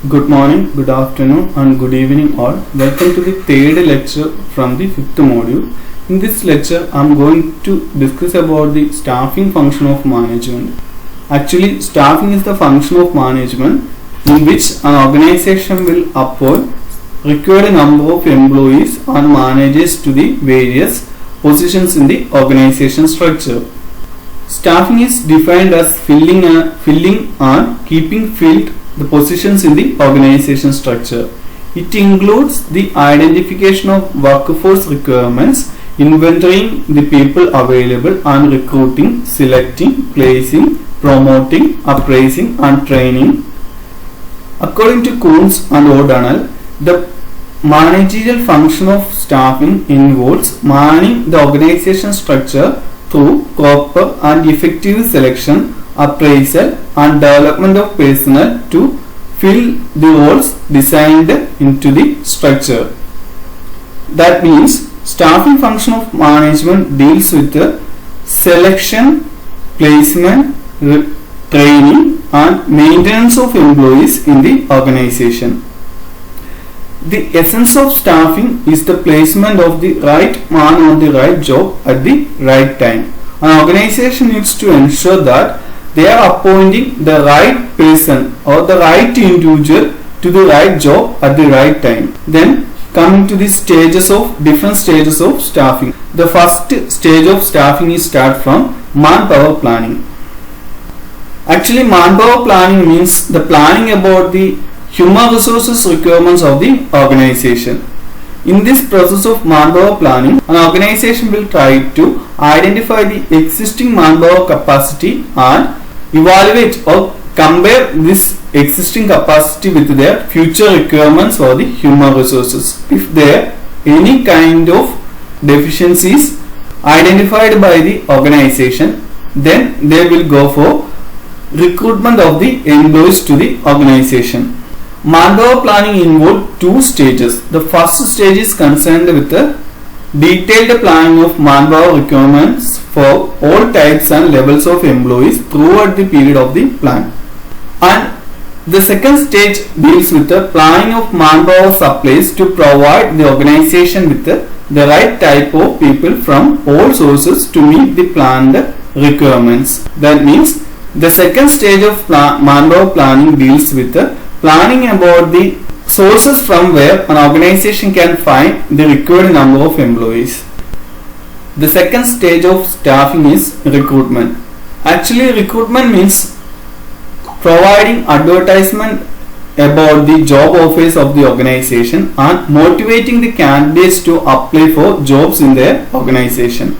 Good morning, good afternoon, and good evening all. Welcome to the third lecture from the fifth module. In this lecture, I am going to discuss about the staffing function of management. Actually, staffing is the function of management in which an organization will appoint required number of employees and managers to the various positions in the organization structure. Staffing is defined as filling and keeping filled the positions in the organization structure. It includes the identification of workforce requirements, inventorying the people available, and recruiting, selecting, placing, promoting, appraising, and training. According to Coons and O'Donnell, the managerial function of staffing involves managing the organization structure through proper and effective selection, appraisal, and development of personnel to fill the roles designed into the structure. That means staffing function of management deals with the selection, placement, training, and maintenance of employees in the organization. The essence of staffing is the placement of the right man on the right job at the right time. An organization needs to ensure that they are appointing the right person or the right individual to the right job at the right time. Then coming to the different stages of staffing. The first stage of staffing is start from manpower planning. Actually, manpower planning means the planning about the human resources requirements of the organization. In this process of manpower planning, an organization will try to identify the existing manpower capacity and evaluate or compare this existing capacity with their future requirements for the human resources. If there are any kind of deficiencies identified by the organization, then they will go for recruitment of the employees to the organization. Manpower planning involves two stages. The first stage is concerned with the detailed planning of manpower requirements for all types and levels of employees throughout the period of the plan. And the second stage deals with the planning of manpower supplies to provide the organization with the right type of people from all sources to meet the planned requirements. That means the second stage of manpower planning deals with the planning about the sources from where an organization can find the required number of employees. The second stage of staffing is recruitment. Actually, recruitment means providing advertisement about the job offers of the organization and motivating the candidates to apply for jobs in their organization.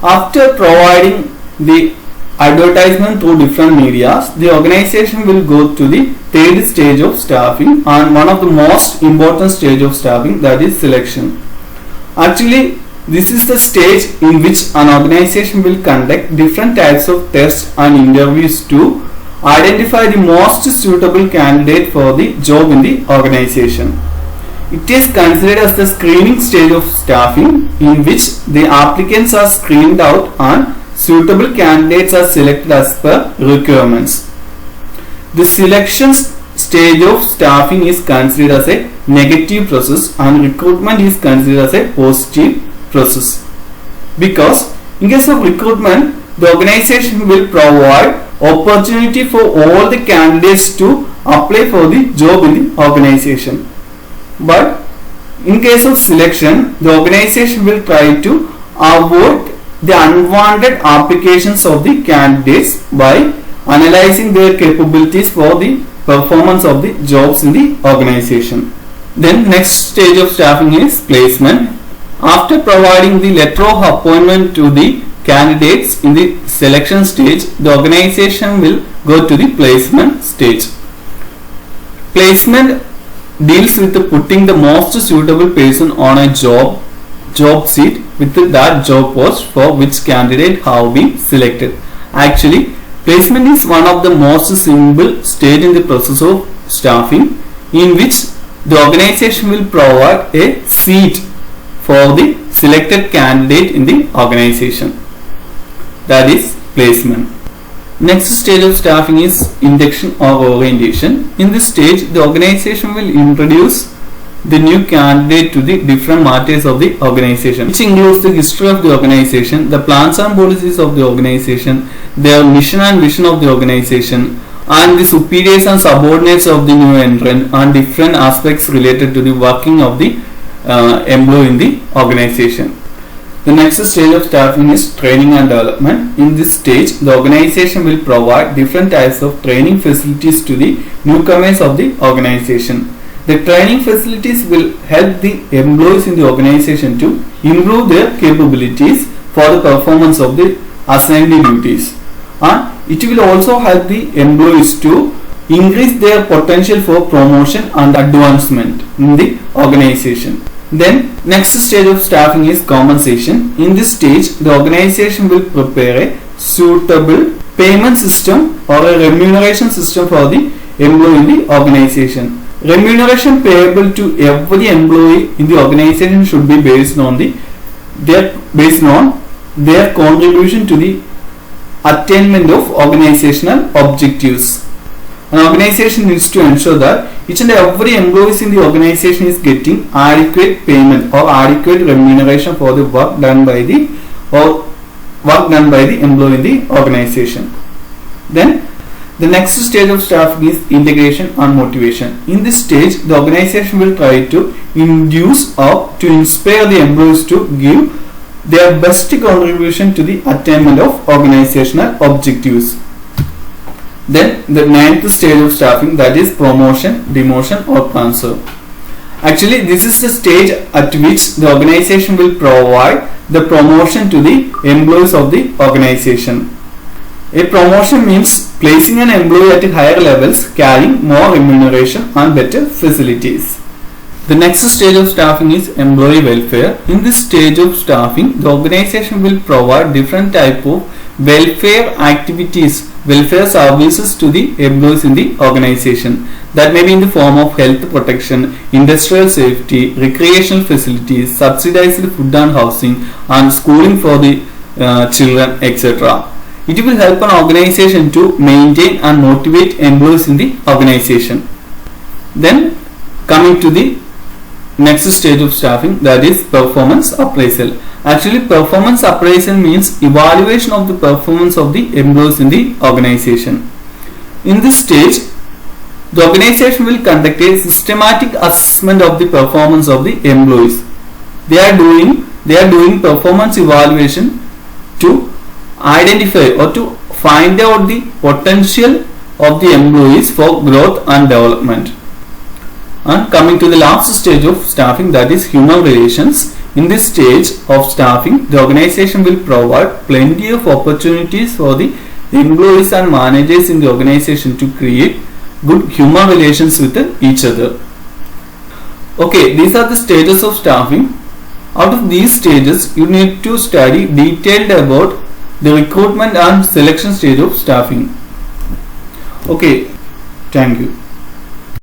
After providing the advertisement through different medias, the organization will go to the third stage of staffing and one of the most important stage of staffing, that is selection. Actually, this is the stage in which an organization will conduct different types of tests and interviews to identify the most suitable candidate for the job in the organization. It is considered as the screening stage of staffing in which the applicants are screened out and suitable candidates are selected as per requirements. The selection stage of staffing is considered as a negative process and recruitment is considered as a positive process. Because in case of recruitment, the organization will provide opportunity for all the candidates to apply for the job in the organization. But in case of selection, the organization will try to avoid the unwanted applications of the candidates by analyzing their capabilities for the performance of the jobs in the organization. Then next stage of staffing is placement. After providing the letter of appointment to the candidates in the selection stage, the organization will go to the placement stage. Placement deals with the putting the most suitable person on a job seat with that job post for which candidate have been selected. Actually, placement is one of the most simple stage in the process of staffing in which the organization will provide a seat for the selected candidate in the organization. That is placement. Next stage of staffing is induction or orientation. In this stage, the organization will introduce the new candidate to the different matters of the organization, which includes the history of the organization, the plans and policies of the organization, their mission and vision of the organization, and the superiors and subordinates of the new entrant, and different aspects related to the working of the employee in the organization. The next stage of staffing is training and development. In this stage, the organization will provide different types of training facilities to the newcomers of the organization. The training facilities will help the employees in the organization to improve their capabilities for the performance of the assigned duties. And it will also help the employees to increase their potential for promotion and advancement in the organization. Then next stage of staffing is compensation. In this stage, the organization will prepare a suitable payment system or a remuneration system for the employee in the organization. Remuneration payable to every employee in the organization should be based on their contribution to the attainment of organizational objectives. An organization needs to ensure that each and every employee in the organization is getting adequate payment or adequate remuneration for the work done by the employee in the organization. Then the next stage of staffing is integration and motivation. In this stage, the organization will try to induce or to inspire the employees to give their best contribution to the attainment of organizational objectives. Then the ninth stage of staffing, that is promotion, demotion or transfer. Actually, this is the stage at which the organization will provide the promotion to the employees of the organization. A promotion means placing an employee at higher levels, carrying more remuneration and better facilities. The next stage of staffing is employee welfare. In this stage of staffing, the organization will provide different type of welfare activities, welfare services to the employees in the organization. That may be in the form of health protection, industrial safety, recreational facilities, subsidized food and housing, and schooling for the children, etc. It will help an organization to maintain and motivate employees in the organization. Then coming to the next stage of staffing, that is performance appraisal. Actually, performance appraisal means evaluation of the performance of the employees in the organization. In this stage, the organization will conduct a systematic assessment of the performance of the employees. They are doing performance evaluation to identify or to find out the potential of the employees for growth and development. And coming to the last stage of staffing, that is human relations. In this stage of staffing, the organization will provide plenty of opportunities for the employees and managers in the organization to create good human relations with each other. Okay, these are the stages of staffing. Out of these stages, you need to study detailed about the recruitment and selection stage of staffing. Okay, thank you.